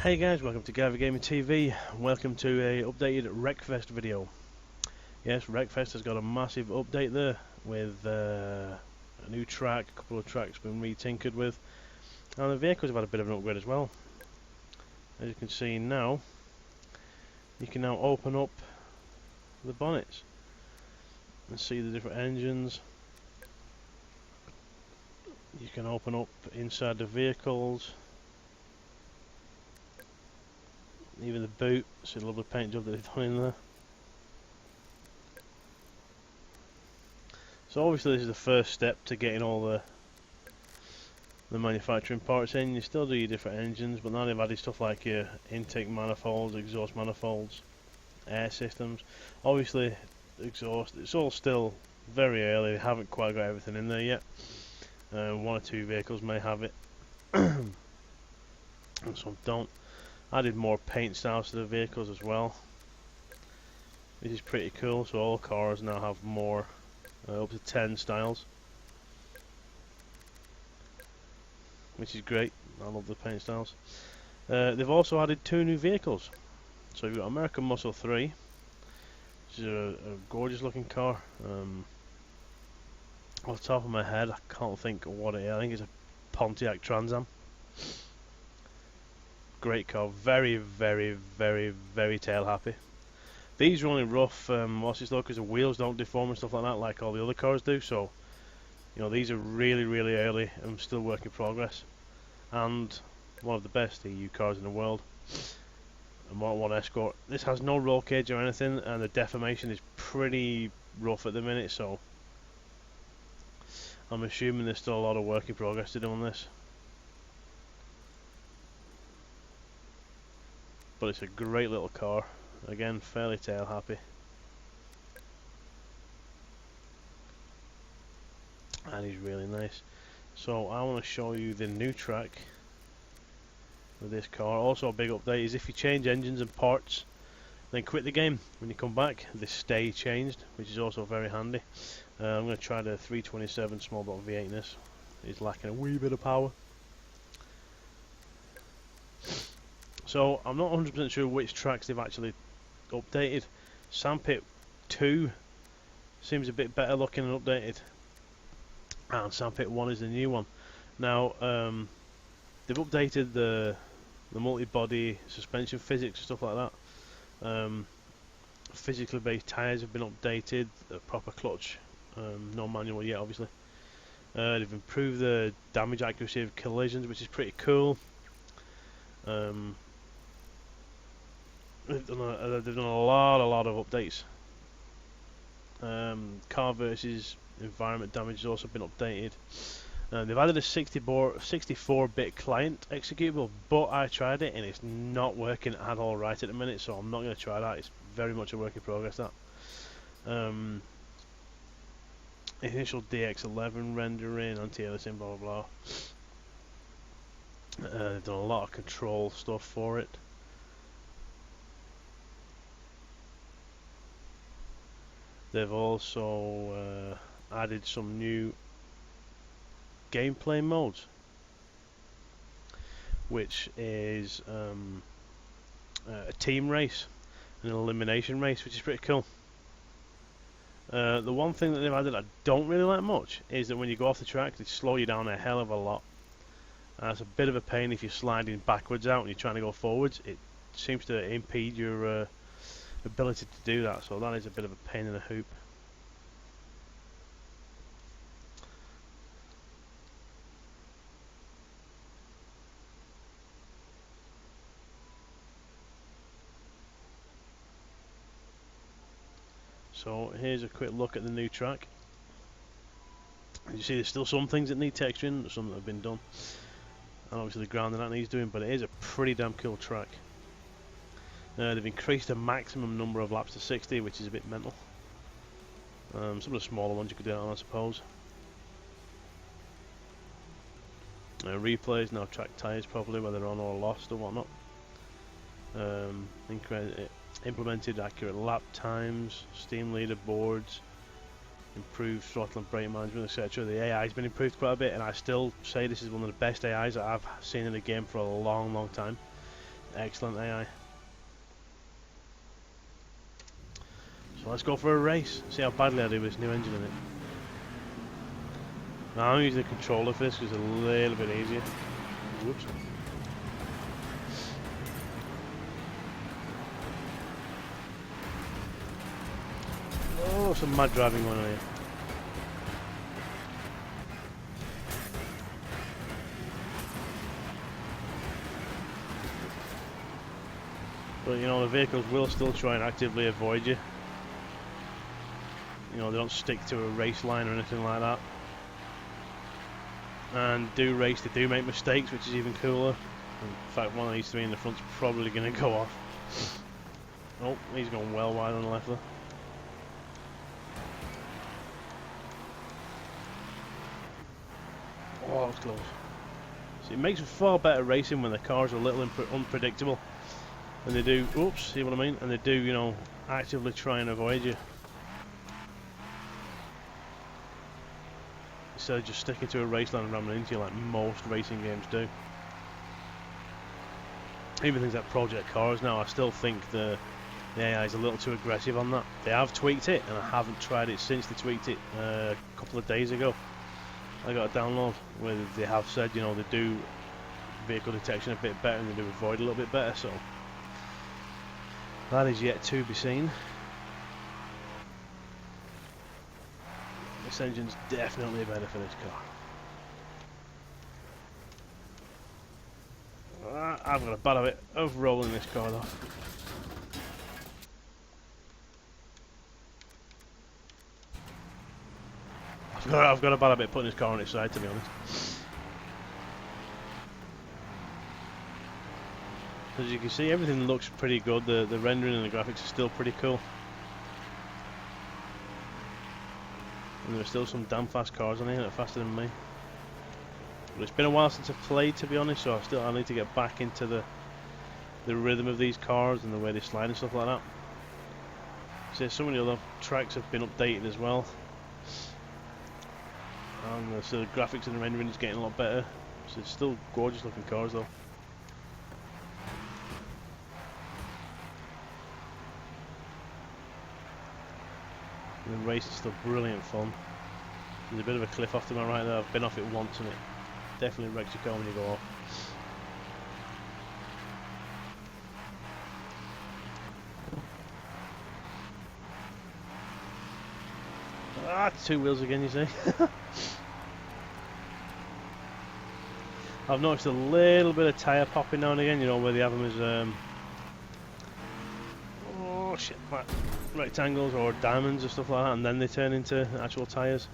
Hey guys, welcome to Gavin Gaming TV. Welcome to a updated Wreckfest video. Yes, Wreckfest has got a massive update there with a new track, a couple of tracks been re-tinkered with, and the vehicles have had a bit of an upgrade as well. As you can see now, you can now open up the bonnets and see the different engines. You can open up inside the vehicles. Even the boot, see a lovely paint job that they've done in there. So obviously this is the first step to getting all the manufacturing parts in. You still do your different engines, but now they've added stuff like your intake manifolds, exhaust manifolds, air systems. Obviously exhaust, it's all still very early, they haven't quite got everything in there yet. One or two vehicles may have it and some don't. Added more paint styles to the vehicles as well. This is pretty cool, so all cars now have more, up to 10 styles, which is great. I love the paint styles. They've also added 2 new vehicles. So you've got American Muscle 3, which is a gorgeous looking car. Off the top of my head, I can't think of what it is. I think it's a Pontiac Trans Am. Great car, very, very, very, very tail happy. These are only rough, what's it though, because the wheels don't deform and stuff like that, like all the other cars do. So, you know, these are really, really early and still work in progress. And one of the best EU cars in the world. A Mark 1 Escort. This has no roll cage or anything, and the deformation is pretty rough at the minute. So, I'm assuming there's still a lot of work in progress to do on this. But it's a great little car. Again, fairly tail happy. And he's really nice. So I want to show you the new track with this car. Also a big update is if you change engines and parts, then quit the game. When you come back, they stay changed, which is also very handy. I'm going to try the 327 small block V8 in this. It's lacking a wee bit of power. So I'm not 100% sure which tracks they've actually updated. Sandpit 2 seems a bit better looking and updated, and Sandpit 1 is the new one. Now they've updated the multi-body suspension physics and stuff like that. Physically based tyres have been updated, a proper clutch, no manual yet obviously. They've improved the damage accuracy of collisions, which is pretty cool. They've done a lot of updates. Car versus environment damage has also been updated. They've added a 64-bit client executable, but I tried it and it's not working at all right at the minute, so I'm not going to try that. It's very much a work in progress, that. Initial DX11 rendering, anti-aliasing, blah blah blah. They've done a lot of control stuff for it. They've also added some new gameplay modes, which is a team race, an elimination race, which is pretty cool. The one thing that they've added I don't really like much is that when you go off the track, they slow you down a hell of a lot. It's a bit of a pain if you're sliding backwards out and you're trying to go forwards. It seems to impede your ability to do that, so that is a bit of a pain in the hoop. So here's a quick look at the new track. As you see, there's still some things that need texturing, some that have been done, and obviously the grounding that needs doing, but it is a pretty damn cool track. They've increased the maximum number of laps to 60, which is a bit mental. Some of the smaller ones you could do that on, I suppose. Replays now track tyres properly, whether on or lost or whatnot. Implemented accurate lap times, steam leaderboards, improved throttle and brake management, etc. The AI has been improved quite a bit, and I still say this is one of the best AIs that I've seen in the game for a long time. Excellent AI. So let's go for a race. See how badly I do with this new engine in it. Now I'm using the controller for this because it's a little bit easier. Whoops. Oh, some mad driving going on here. But you know, the vehicles will still try and actively avoid you. You know, they don't stick to a race line or anything like that. And do race, they do make mistakes, which is even cooler. In fact, one of these three in the front's probably going to go off. Oh, he's gone well wide on the left there. Oh, that was close. So it makes far better racing when the cars are a little unpredictable. And they do, oops, see what I mean? And they do, you know, actively try and avoid you. Instead of just sticking to a race line and ramming into you like most racing games do. Even things like Project Cars now, I still think the AI is a little too aggressive on that. They have tweaked it, and I haven't tried it since they tweaked it a couple of days ago. I got a download where they have said, you know, they do vehicle detection a bit better and they do avoid a little bit better, so that is yet to be seen. This engine's definitely better for this car. I've got a bad habit of rolling this car though. I've got a bad habit of putting this car on its side, to be honest. As you can see, everything looks pretty good. The rendering and the graphics are still pretty cool. And there are still some damn fast cars on here that are faster than me. But it's been a while since I've played, to be honest, so I need to get back into the rhythm of these cars and the way they slide and stuff like that. So some of the other tracks have been updated as well. And so the graphics and the rendering is getting a lot better. So it's still gorgeous looking cars though. And the race is still brilliant fun. There's a bit of a cliff off to my right there. I've been off it once and it definitely wrecks your car when you go off. Ah, 2 wheels again, you see. I've noticed a little bit of tyre popping now and again, you know, where they have them as oh shit, like rectangles or diamonds or stuff like that, and then they turn into actual tyres.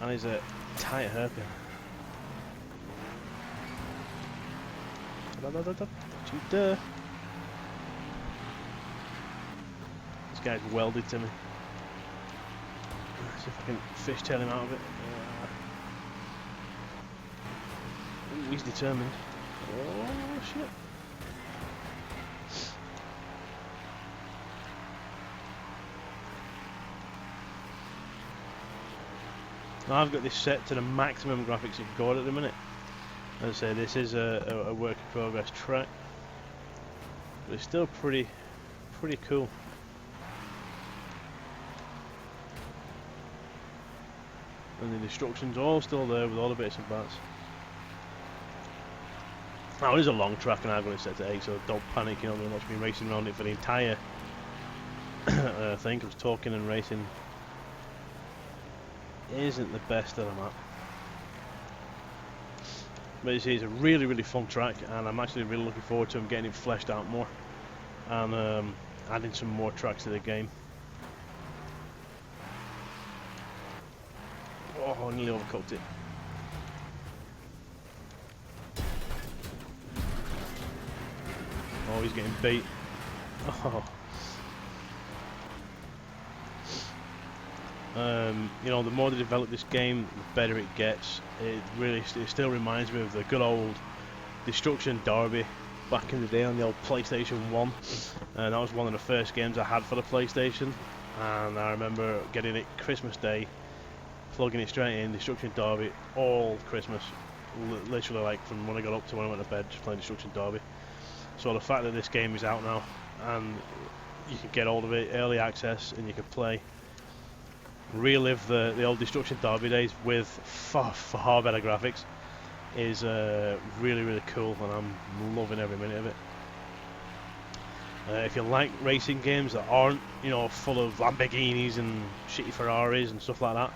And he's a tight hairpin. Shoot there. This guy's welded to me. See if I can fishtail him out of it. Ooh, he's determined. Oh shit. Now I've got this set to the maximum graphics you've got at the minute. As I say, this is a work in progress track, but it's still pretty cool. And the destruction's all still there with all the bits and bats. Now it is a long track and I've got it set to 8, so don't panic, you know, I'm watch me racing around it for the entire thing, because talking and racing isn't the best that I'm at. But you see, it's a really fun track, and I'm actually really looking forward to getting it fleshed out more and adding some more tracks to the game. Oh, I nearly overcooked it. Oh, he's getting beat. Oh. You know, the more they develop this game, the better it gets. It still reminds me of the good old Destruction Derby back in the day on the old PlayStation 1. And that was one of the first games I had for the PlayStation. And I remember getting it Christmas Day, plugging it straight in, Destruction Derby, all Christmas. literally like from when I got up to when I went to bed, just playing Destruction Derby. So the fact that this game is out now and you can get hold of it, early access, and you can play, relive the old Destruction Derby days with far better graphics, is really, really cool, and I'm loving every minute of it. If you like racing games that aren't, full of Lamborghinis and shitty Ferraris and stuff like that,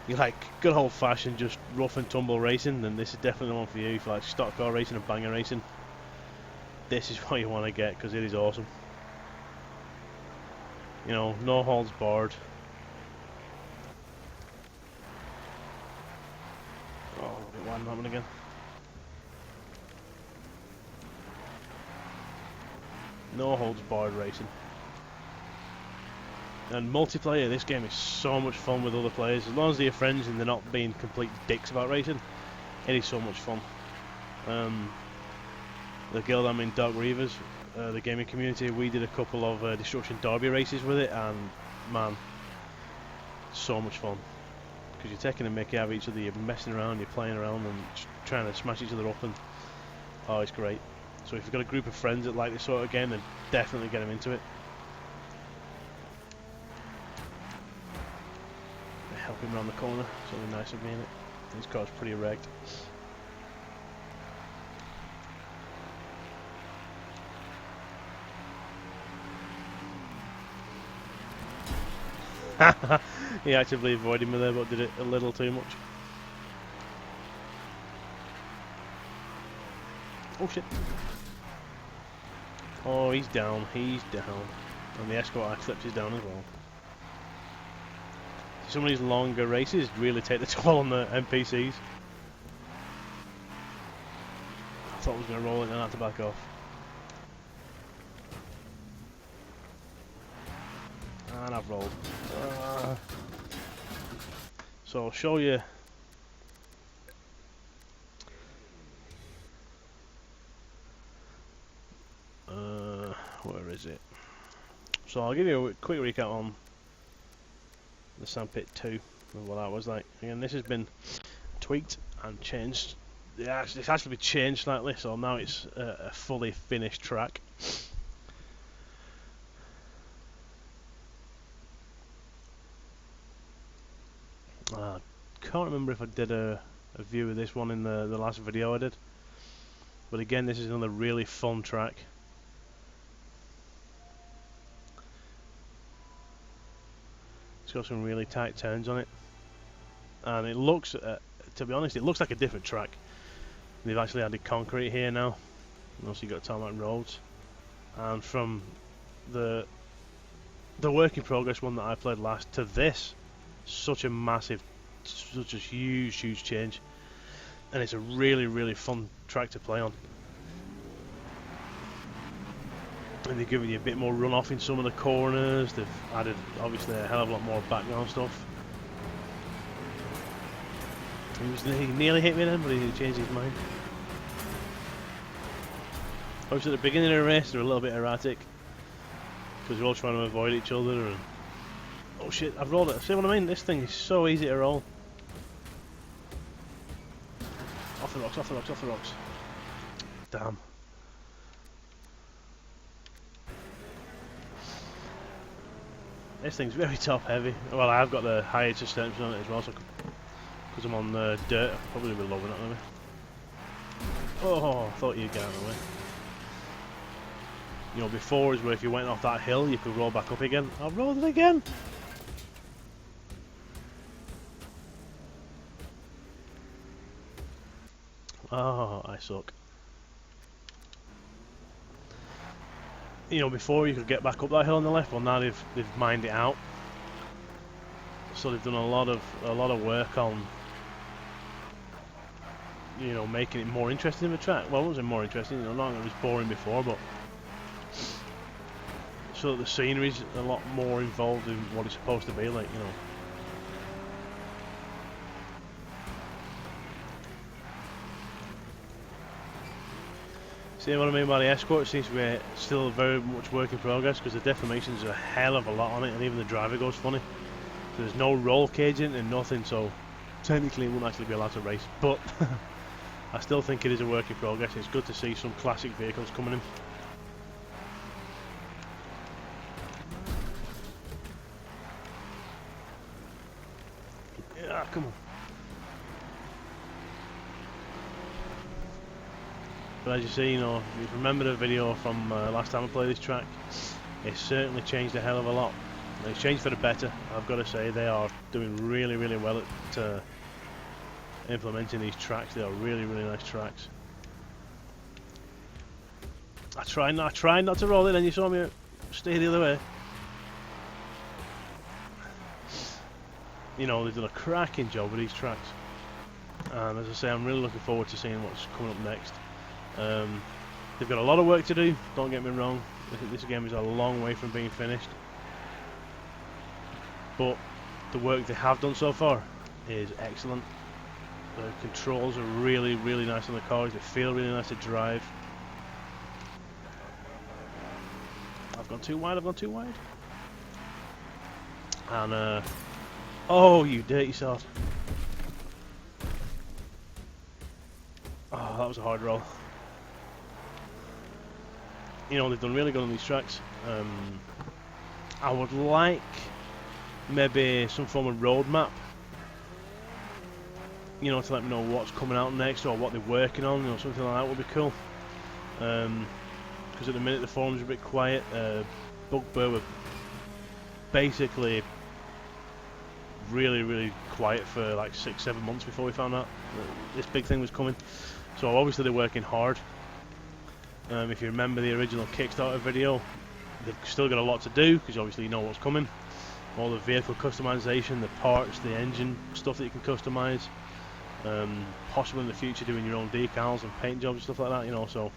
you like good old-fashioned, just rough and tumble racing, then this is definitely the one for you. If you like stock car racing and banger racing, this is what you want to get, because it is awesome. No holds barred. Oh, a bit wide on that one again. No holds barred racing. And multiplayer, this game is so much fun with other players. As long as they're your friends and they're not being complete dicks about racing, it is so much fun. The guild I'm in, Dark Reavers, the gaming community, we did a couple of Destruction Derby races with it, and man, so much fun. Because you're taking a mickey out of each other, you're messing around, you're playing around and trying to smash each other up, and oh, it's great. So if you've got a group of friends that like this sort of game, then definitely get them into it. Help him around the corner, something nice of me in it. His car's pretty wrecked. He actively avoided me there, but did it a little too much. Oh shit. Oh, he's down, he's down. And the escort I flipped is down as well. Some of these longer races really take the toll on the NPCs. I thought I was going to roll it and I had to back off. And I've rolled. So I'll show you. Where is it? So I'll give you a quick recap on the Sandpit 2 and what that was like. Again, this has been tweaked and changed. It's actually been changed slightly, so now it's a fully finished track. I can't remember if I did a view of this one in the last video I did, but again, this is another really fun track. It's got some really tight turns on it, and it looks, to be honest, it looks like a different track. They've actually added concrete here now, and also you've got tarmac roads. And from the work in progress one that I played last to this, such a huge change, and it's a really fun track to play on. And they're giving you a bit more runoff in some of the corners. They've added obviously a hell of a lot more background stuff. He nearly hit me then, but he changed his mind. Obviously at the beginning of the race they're a little bit erratic, because we're all trying to avoid each other and... Oh shit, I've rolled it. See what I mean? This thing is so easy to roll. Off the rocks, off the rocks, off the rocks. Damn. This thing's very top heavy. Well, I've got the higher suspension on it as well, so because I'm on dirt, I'll probably be loving it, maybe. Oh, I thought you'd get out of the way. Before is where if you went off that hill, you could roll back up again. I've rolled it again! Oh, I suck. Before you could get back up that hill on the left, well now they've mined it out. So they've done a lot of work on making it more interesting of a track. Well, it wasn't more interesting, not that it was boring before, but so that the scenery's a lot more involved in what it's supposed to be like, See what I mean by the escort? It seems to be still very much work in progress, because the deformations are a hell of a lot on it, and even the driver goes funny. So there's no roll cage in it and nothing, so technically it wouldn't actually be allowed to race, but I still think it is a work in progress. It's good to see some classic vehicles coming in. Yeah, come on. But as you see, you know, if you remember the video from last time I played this track, it's certainly changed a hell of a lot. It's changed for the better, I've got to say. They are doing really, really well at implementing these tracks. They are really, really nice tracks. I try not to roll it, and you saw me stay the other way. You know, they've done a cracking job with these tracks. And as I say, I'm really looking forward to seeing what's coming up next. They've got a lot of work to do, don't get me wrong. This game is a long way from being finished. But the work they have done so far is excellent. The controls are really, really nice on the cars. They feel really nice to drive. I've gone too wide, And, oh, you dirty sod. Oh, that was a hard roll. You know, they've done really good on these tracks. I would like maybe some form of roadmap, you know, to let me know what's coming out next or what they're working on, you know, something like that would be cool. Because at the minute the forums are a bit quiet. Bugbear were basically really, really quiet for like 6-7 months before we found out that this big thing was coming. So obviously they're working hard. If you remember the original Kickstarter video, they've still got a lot to do, because obviously you know what's coming. All the vehicle customization, the parts, the engine stuff that you can customize. Possibly in the future doing your own decals and paint jobs and stuff like that, you know, so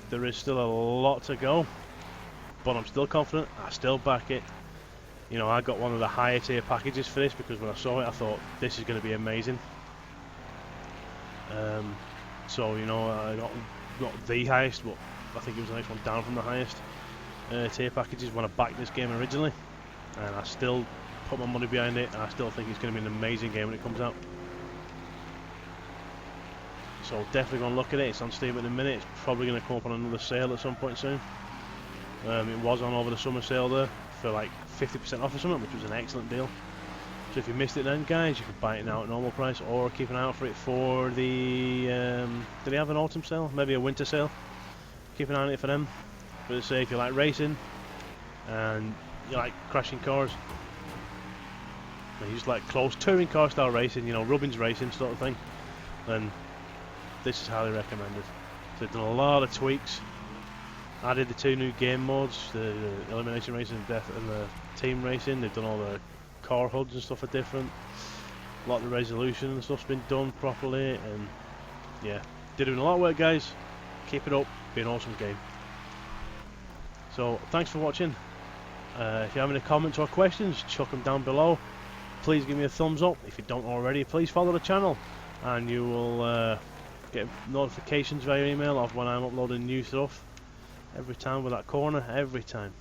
there is still a lot to go, but I'm still confident. I still back it. You know, I got one of the higher tier packages for this, because when I saw it I thought this is going to be amazing. So, you know, I got not the highest, but I think it was the next one down from the highest tier packages when I backed this game originally, and I still put my money behind it, and I still think it's going to be an amazing game when it comes out. So definitely go and look at it. It's on Steam at the minute. It's probably going to come up on another sale at some point soon. It was on over the summer sale there for like 50% off or something, which was an excellent deal. So if you missed it then, guys, you can buy it now at normal price, or keep an eye out for it for the... do they have an autumn sale? Maybe a winter sale? Keep an eye on it for them. But say if you like racing and you like crashing cars, and you just like close touring car style racing, you know, Rubbins racing sort of thing, then this is highly recommended. So they've done a lot of tweaks. Added the 2 new game modes, the elimination racing and death and the team racing. They've done all the car HUDs and stuff are different. A lot of the resolution and stuff's been done properly, and yeah, they're doing a lot of work, guys. Keep it up, be an awesome game. So thanks for watching. If you have any comments or questions, chuck them down below. Please give me a thumbs up. If you don't already, please follow the channel, and you will get notifications via email of when I'm uploading new stuff. Every time with that corner, every time.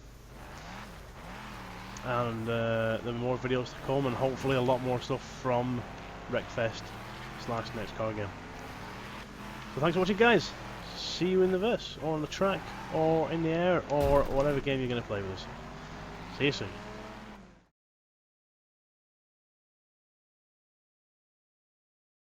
And there are more videos to come, and hopefully a lot more stuff from Wreckfest / next car game. So thanks for watching, guys. See you in the verse, or on the track, or in the air, or whatever game you're going to play with us. See you soon.